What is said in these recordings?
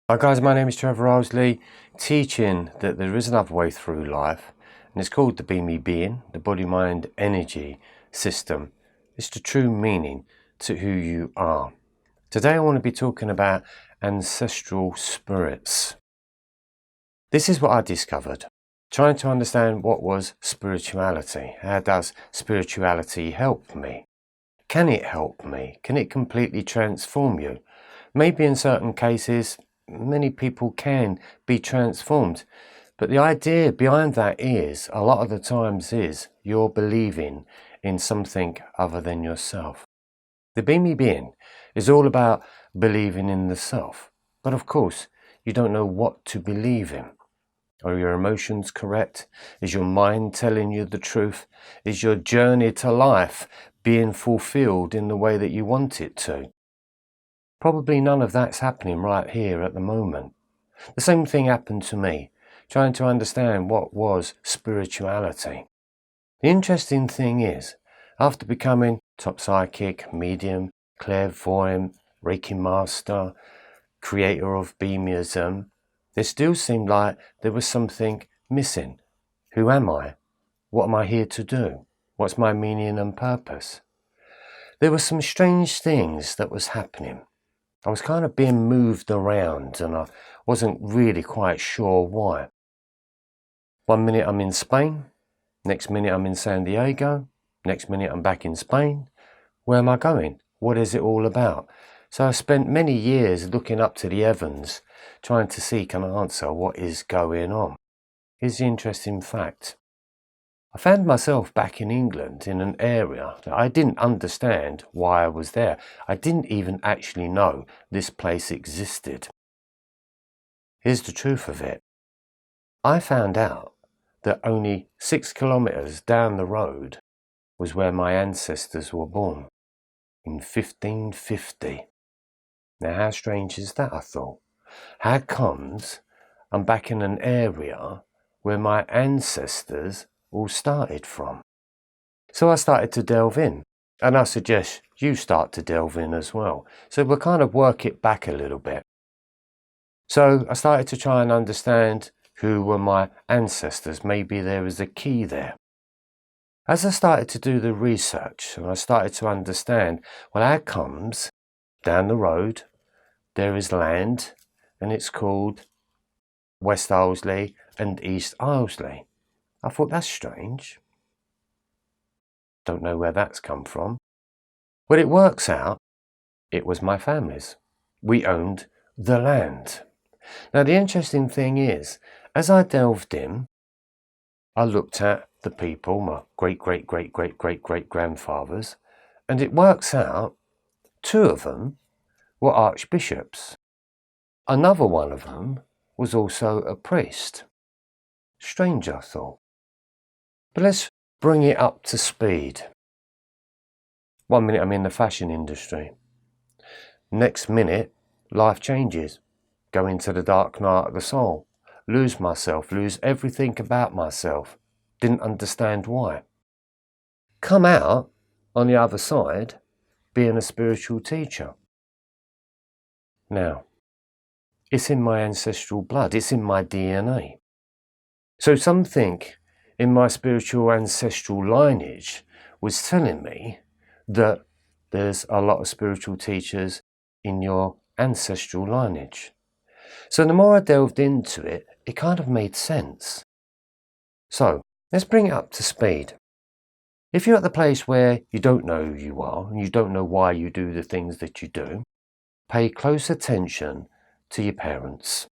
Hi guys, my name is Trevor, teaching that there is another way through life, and it's called the Be Me Being, the body-mind energy system. It's the true meaning to who you are. Today I want to be talking about ancestral spirits. This is what I discovered, trying to understand what was spirituality. How does spirituality help me? Can it help me? Can it completely transform you? Maybe in certain cases, many people can be transformed, but the idea behind that is, a lot of the times, is you're believing in something other than yourself. The Be Me Being is all about believing in the self, but of course you don't know what to believe in. Are your emotions correct? Is your mind telling you the truth? Is your journey to life being fulfilled in the way that you want it to? Probably none of that's happening right here at the moment. The same thing happened to me, trying to understand what was spirituality. The interesting thing is, after becoming top psychic, medium, clairvoyant, Reiki master, creator of Beamism, there still seemed like there was something missing. Who am I? What am I here to do? What's my meaning and purpose? There were some strange things that was happening. I was kind of being moved around and I wasn't really quite sure why. 1 minute I'm in Spain, next minute I'm in San Diego, next minute I'm back in Spain. Where am I going? What is it all about? So I spent many years looking up to the heavens, trying to seek an answer what is going on. Here's the interesting fact. I found myself back in England in an area that I didn't understand why I was there. I didn't even actually know this place existed. Here's the truth of it. I found out that only 6 kilometers down the road was where my ancestors were born, in 1550. Now how strange is that, I thought? How comes I'm back in an area where my ancestors all started from? So I started to delve in, and I suggest you start to delve in as well. So we'll kind of work it back a little bit. So I started to try and understand who were my ancestors. Maybe there was a key there. As I started to do the research and I started to understand, well, how comes down the road there is land and it's called West Ilesley and East Ilesley. I thought, that's strange. Don't know where that's come from. Well, it works out, it was my family's. We owned the land. Now, the interesting thing is, as I delved in, I looked at the people, my great-great-great-great-great-great-grandfathers, and it works out 2 of them were archbishops. Another one of them was also a priest. Strange, I thought. But let's bring it up to speed. 1 minute I'm in the fashion industry. Next minute, life changes. Go into the dark night of the soul. Lose myself, lose everything about myself. Didn't understand why. Come out on the other side being a spiritual teacher. Now, it's in my ancestral blood, it's in my DNA. So something in my spiritual ancestral lineage was telling me that there's a lot of spiritual teachers in your ancestral lineage. So the more I delved into it, it kind of made sense. So let's bring it up to speed. If you're at the place where you don't know who you are and you don't know why you do the things that you do, pay close attention to your parents.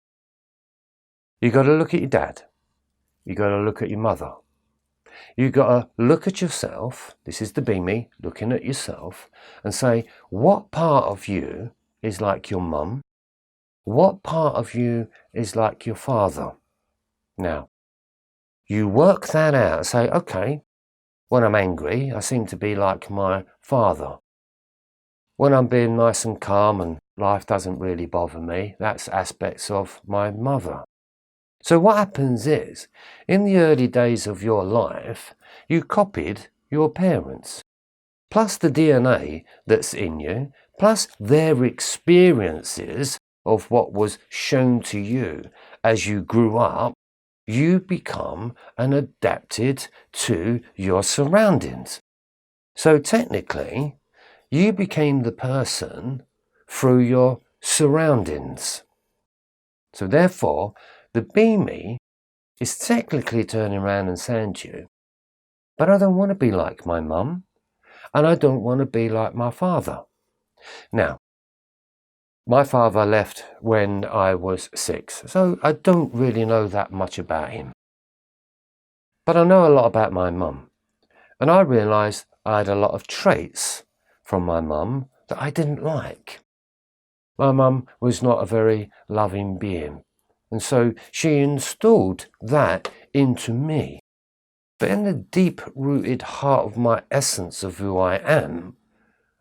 You got to look at your dad. You got to look at your mother. You got to look at yourself. This is the Be Me, looking at yourself and say, what part of you is like your mum? What part of you is like your father? Now, you work that out and say, okay, when I'm angry, I seem to be like my father. When I'm being nice and calm and life doesn't really bother me, that's aspects of my mother. So what happens is, in the early days of your life, you copied your parents, plus the DNA that's in you, plus their experiences of what was shown to you as you grew up, you become and adapted to your surroundings. So technically, you became the person through your surroundings. So therefore, the be me is technically turning around and saying to you, but I don't want to be like my mum, and I don't want to be like my father. Now, my father left when I was 6, so I don't really know that much about him. But I know a lot about my mum, and I realised I had a lot of traits from my mum that I didn't like. My mum was not a very loving being, and so she installed that into me. But in the deep-rooted heart of my essence of who I am,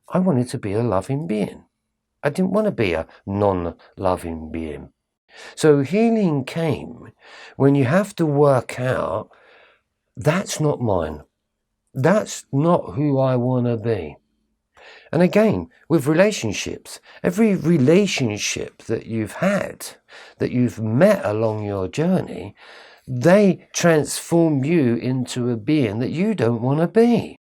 I wanted to be a loving being. I didn't want to be a non-loving being. So healing came when you have to work out, that's not mine. That's not who I want to be. And again, with relationships, every relationship that you've had, that you've met along your journey, they transform you into a being that you don't want to be.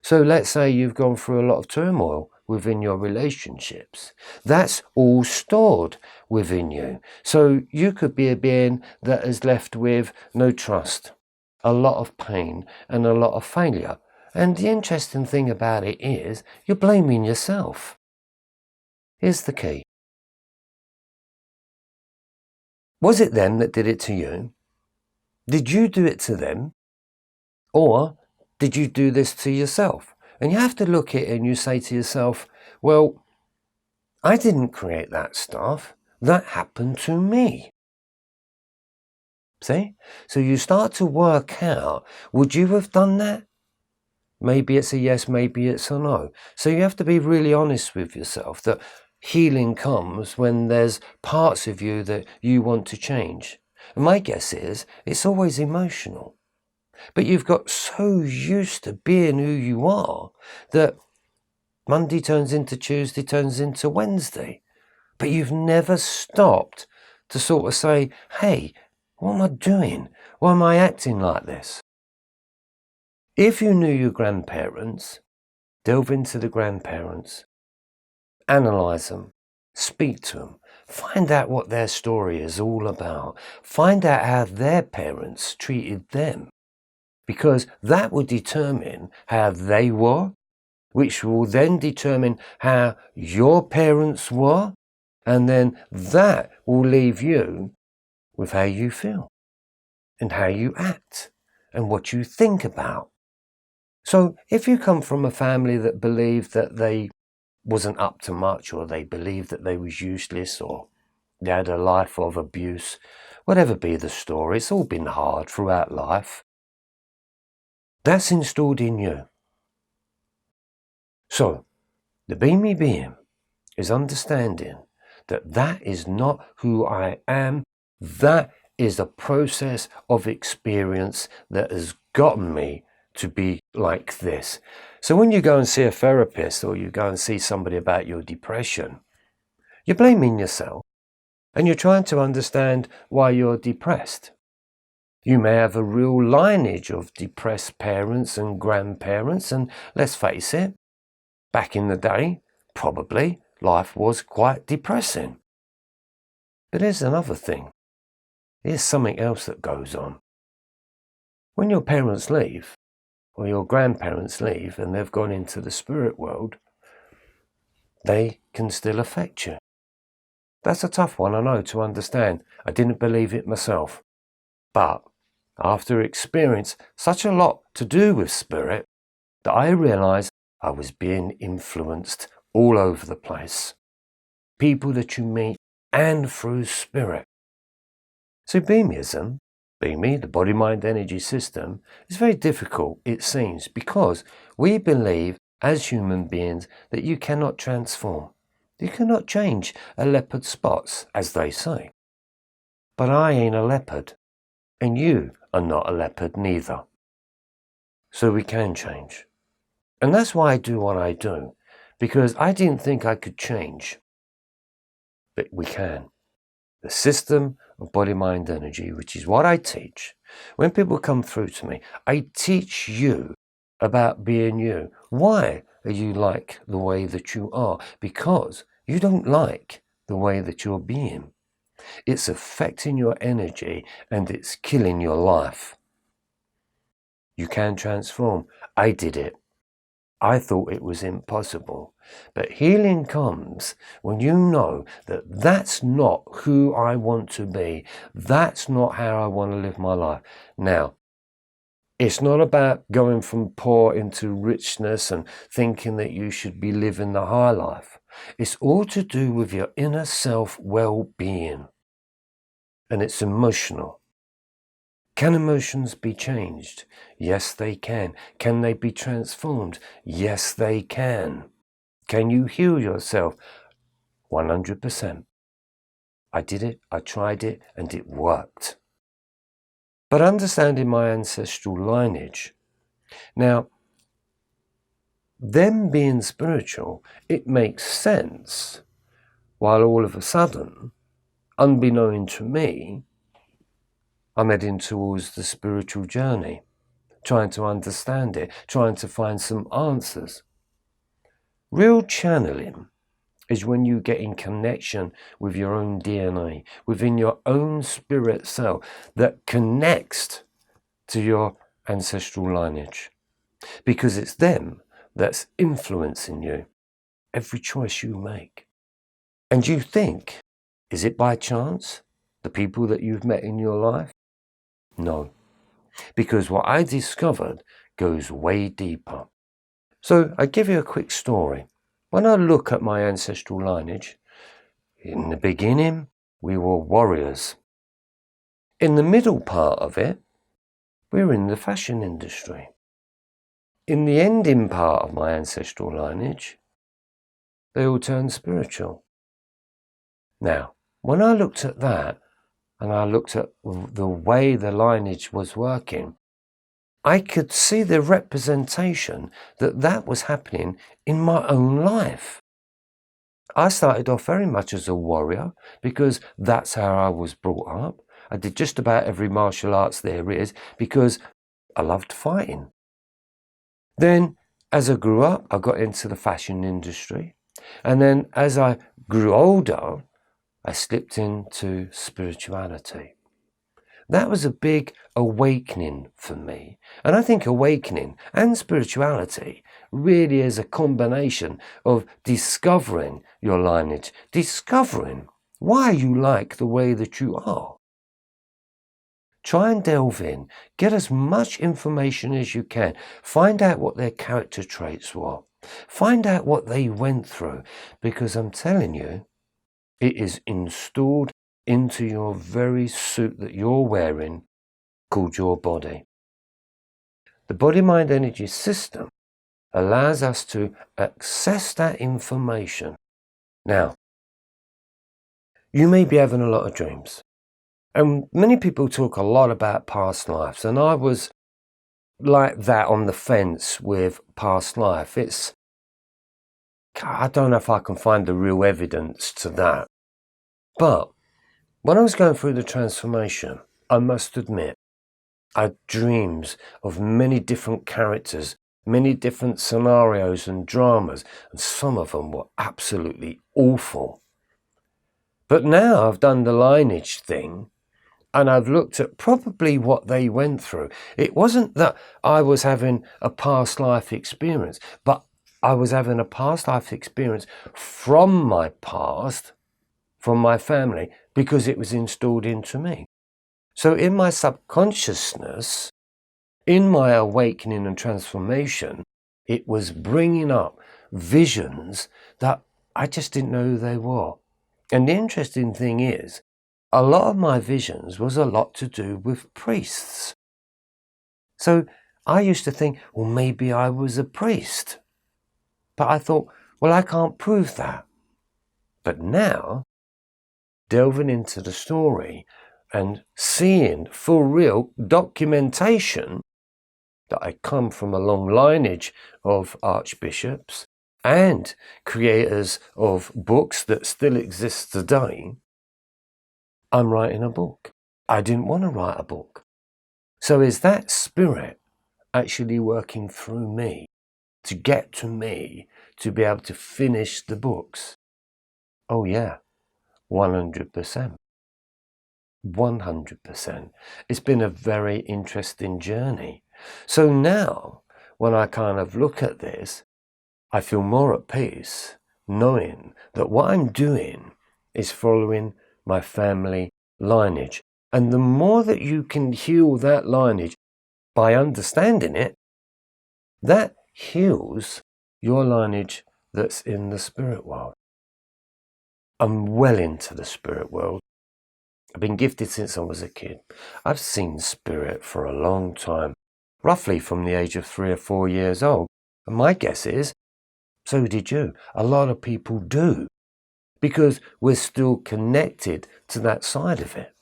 So let's say you've gone through a lot of turmoil within your relationships. That's all stored within you. So you could be a being that is left with no trust, a lot of pain, and a lot of failure. And the interesting thing about it is you're blaming yourself. Here's the key. Was it them that did it to you? Did you do it to them? Or did you do this to yourself? And you have to look at it and you say to yourself, well, I didn't create that stuff. That happened to me. See? So you start to work out, would you have done that? Maybe it's a yes, maybe it's a no. So you have to be really honest with yourself that healing comes when there's parts of you that you want to change. And my guess is it's always emotional. But you've got so used to being who you are that Monday turns into Tuesday, turns into Wednesday. But you've never stopped to sort of say, hey, what am I doing? Why am I acting like this? If you knew your grandparents, delve into the grandparents, analyse them, speak to them, find out what their story is all about, find out how their parents treated them. Because that will determine how they were, which will then determine how your parents were, and then that will leave you with how you feel and how you act and what you think about. So if you come from a family that believed that they wasn't up to much, or they believed that they was useless, or they had a life of abuse, whatever be the story, it's all been hard throughout life. That's installed in you. So, the Be Me being is understanding that that is not who I am. That is a process of experience that has gotten me to be like this. So when you go and see a therapist, or you go and see somebody about your depression, you're blaming yourself and you're trying to understand why you're depressed. You may have a real lineage of depressed parents and grandparents, and let's face it, back in the day, probably life was quite depressing. But here's another thing. Here's something else that goes on. When your parents leave, or your grandparents leave, and they've gone into the spirit world, they can still affect you. That's a tough one, I know, to understand. I didn't believe it myself. But after experience such a lot to do with spirit, that I realised I was being influenced all over the place. People that you meet and through spirit. So Beamism, Be Me, the body-mind energy system, is very difficult, it seems, because we believe as human beings that you cannot transform. You cannot change a leopard's spots, as they say. But I ain't a leopard, and you are not a leopard neither. So we can change. And that's why I do what I do, because I didn't think I could change. but we can. The system of body, mind, energy, which is what I teach. When people come through to me, I teach you about being you. Why are you like the way that you are? Because you don't like the way that you're being. It's affecting your energy and it's killing your life. You can transform. I did it. I thought it was impossible. But healing comes when you know that that's not who I want to be. That's not how I want to live my life. Now, it's not about going from poor into richness and thinking that you should be living the high life. It's all to do with your inner self well-being. And it's emotional. Can emotions be changed? Yes, they can. Can they be transformed? Yes, they can. Can you heal yourself? 100%. I did it, I tried it, and it worked. But understanding my ancestral lineage, now, them being spiritual, it makes sense, while all of a sudden, unbeknown to me, I'm heading towards the spiritual journey, trying to understand it, trying to find some answers. Real channeling is when you get in connection with your own DNA, within your own spirit cell that connects to your ancestral lineage. Because it's them that's influencing you, every choice you make. And you think, is it by chance, the people that you've met in your life? No. Because what I discovered goes way deeper. So I give you a quick story. When I look at my ancestral lineage, in the beginning, we were warriors. In the middle part of it, we were in the fashion industry. In the ending part of my ancestral lineage, they all turned spiritual. Now, when I looked at that, and I looked at the way the lineage was working, I could see the representation that was happening in my own life. I started off very much as a warrior because that's how I was brought up. I did just about every martial arts there is because I loved fighting. Then, as I grew up, I got into the fashion industry. And then as I grew older, I slipped into spirituality. That was a big awakening for me. And I think awakening and spirituality really is a combination of discovering your lineage, discovering why you like the way that you are. Try and delve in, get as much information as you can, find out what their character traits were, find out what they went through, because I'm telling you, it is installed into your very suit that you're wearing, called your body. The body-mind energy system allows us to access that information. Now, you may be having a lot of dreams. And many people talk a lot about past lives. And I was like that on the fence with past life. I don't know if I can find the real evidence to that. But when I was going through the transformation, I must admit, I had dreams of many different characters, many different scenarios and dramas, and some of them were absolutely awful. But now I've done the lineage thing, and I've looked at probably what they went through. It wasn't that I was having a past life experience, but I was having a past life experience from my past, from my family, because it was installed into me. So in my subconsciousness, in my awakening and transformation, it was bringing up visions that I just didn't know who they were. And the interesting thing is, a lot of my visions was a lot to do with priests. So I used to think, well, maybe I was a priest. But I thought, well, I can't prove that. But now, delving into the story and seeing for real documentation that I come from a long lineage of archbishops, and creators of books that still exist today, I'm writing a book. I didn't want to write a book. So is that spirit actually working through me to get to me to be able to finish the books? Oh yeah, 100%. 100%. It's been a very interesting journey. So now, when I kind of look at this, I feel more at peace knowing that what I'm doing is following my family lineage. And the more that you can heal that lineage by understanding it, that heals your lineage that's in the spirit world. I'm well into the spirit world. I've been gifted since I was a kid. I've seen spirit for a long time, roughly from the age of 3 or 4 years old. And my guess is, so did you. A lot of people do, because we're still connected to that side of it.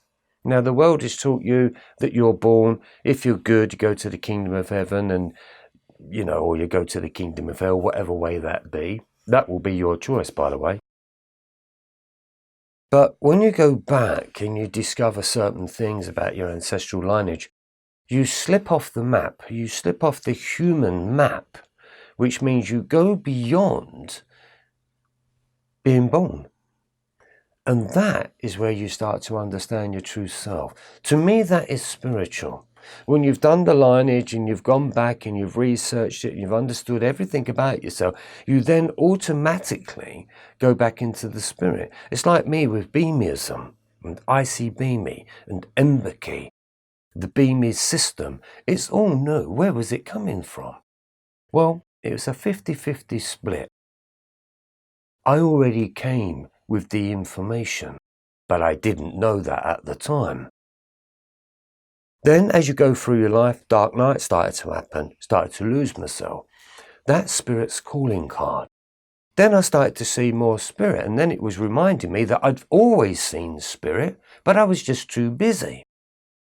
Now, the world has taught you that you're born, if you're good, you go to the kingdom of heaven, and, or you go to the kingdom of hell, whatever way that be. That will be your choice, by the way. But when you go back and you discover certain things about your ancestral lineage, you slip off the map, you slip off the human map, which means you go beyond being born. And that is where you start to understand your true self. To me, that is spiritual. When you've done the lineage and you've gone back and you've researched it, and you've understood everything about yourself, you then automatically go back into the spirit. It's like me with beamism and ICBME and Emberkey, the beamy system. It's all new. Where was it coming from? Well, it was a 50-50 split. I already came with the information, but I didn't know that at the time. Then as you go through your life, dark night started to happen, started to lose myself. That spirit's calling card. Then I started to see more spirit, and then it was reminding me that I'd always seen spirit, but I was just too busy.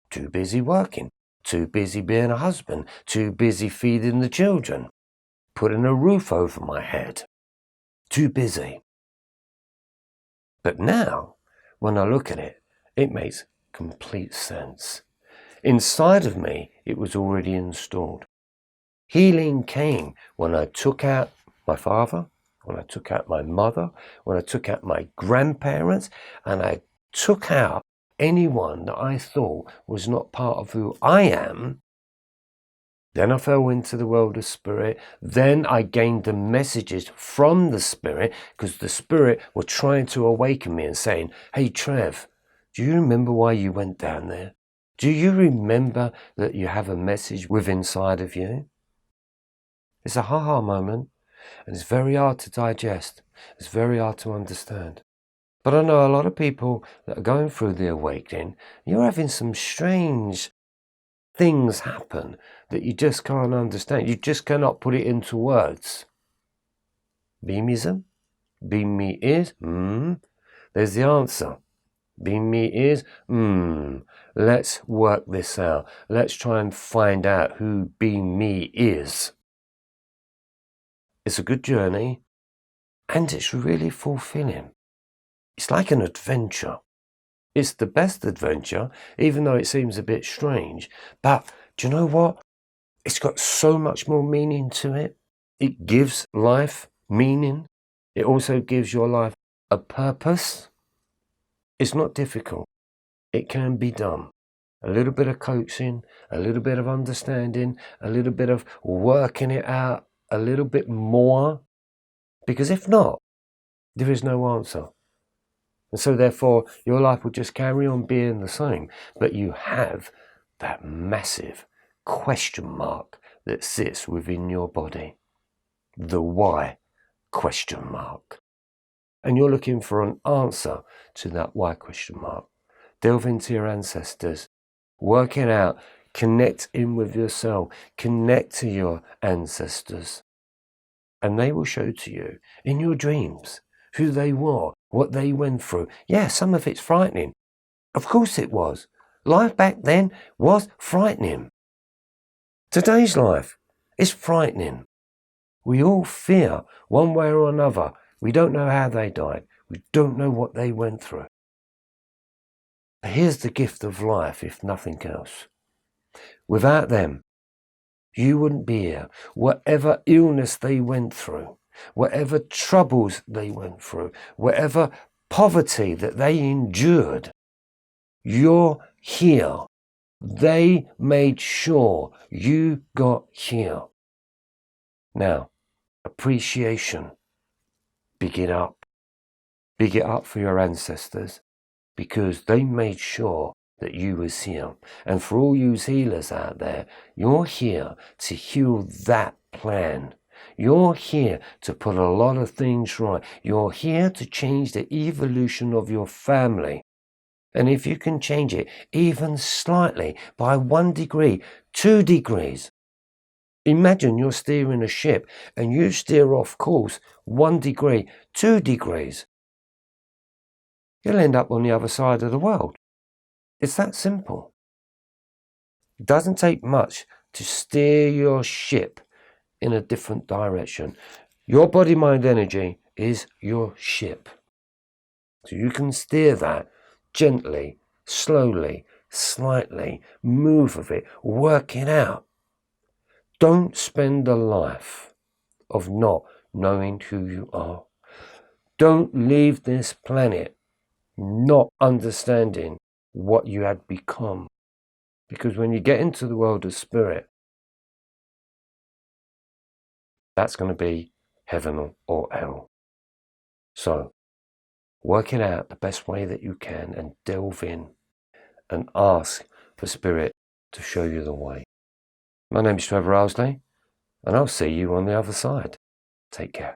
Too busy working, too busy being a husband, too busy feeding the children, putting a roof over my head. Too busy. But now, when I look at it, it makes complete sense. Inside of me, it was already installed. Healing came when I took out my father, when I took out my mother, when I took out my grandparents, and I took out anyone that I thought was not part of who I am. Then I fell into the world of spirit. Then I gained the messages from the spirit, because the spirit were trying to awaken me and saying, hey, Trev, do you remember why you went down there? Do you remember that you have a message within inside of you? It's a ha-ha moment, and it's very hard to digest. It's very hard to understand. But I know a lot of people that are going through the awakening. You're having some strange things happen that you just can't understand. You just cannot put it into words. Beamism? Beam me is? There's the answer. Beam me is? Let's work this out. Let's try and find out who Beam me is. It's a good journey, and it's really fulfilling. It's like an adventure. It's the best adventure, even though it seems a bit strange. But do you know what? It's got so much more meaning to it. It gives life meaning. It also gives your life a purpose. It's not difficult. It can be done. A little bit of coaching, a little bit of understanding, a little bit of working it out a little bit more. Because if not, there is no answer. And so therefore, your life will just carry on being the same. But you have that massive question mark that sits within your body. The why question mark. And you're looking for an answer to that why question mark. Delve into your ancestors. Work it out. Connect in with yourself. Connect to your ancestors. And they will show to you in your dreams who they were, what they went through. Yeah, some of it's frightening. Of course it was. Life back then was frightening. Today's life is frightening. We all fear one way or another. We don't know how they died. We don't know what they went through. But here's the gift of life, if nothing else. Without them, you wouldn't be here. Whatever illness they went through, whatever troubles they went through, whatever poverty that they endured, you're here. They made sure you got here. Now, appreciation. Big it up. Big it up for your ancestors, because they made sure that you was here. And for all you healers out there, you're here to heal that plan. You're here to put a lot of things right. You're here to change the evolution of your family. And if you can change it even slightly by 1 degree, 2 degrees, imagine you're steering a ship and you steer off course 1 degree, 2 degrees. You'll end up on the other side of the world. It's that simple. It doesn't take much to steer your ship in a different direction. Your body, mind, energy is your ship. So you can steer that gently, slowly, slightly, move of it, work it out. Don't spend a life of not knowing who you are. Don't leave this planet not understanding what you had become. Because when you get into the world of spirit, that's going to be heaven or hell. So, work it out the best way that you can and delve in and ask for spirit to show you the way. My name is Trevor, and I'll see you on the other side. Take care.